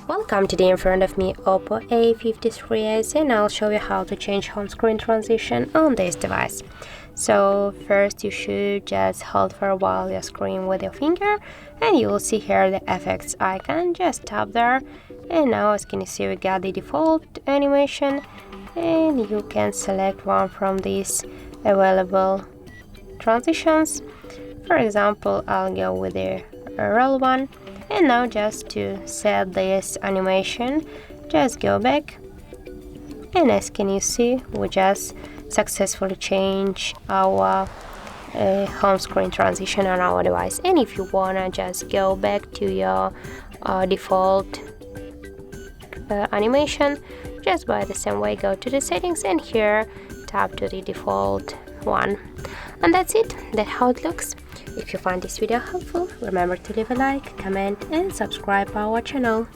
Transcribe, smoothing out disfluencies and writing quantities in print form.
Welcome, today in front of me OPPO A53s, and I'll show you how to change home screen transition on this device. So first you should just hold for a while your screen with your finger, and you will see here the effects icon. Just tap there, and now as can you see we got the default animation, and you can select one from these available transitions. For example, I'll go with the roll one. And now just to set this animation, just go back, and as can you see we just successfully change our home screen transition on our device. And if you wanna just go back to your default animation, just by the same way go to the settings and here tap to the default one, and that's it. That's how it looks. If you find this video helpful, remember to leave a like, comment and subscribe our channel.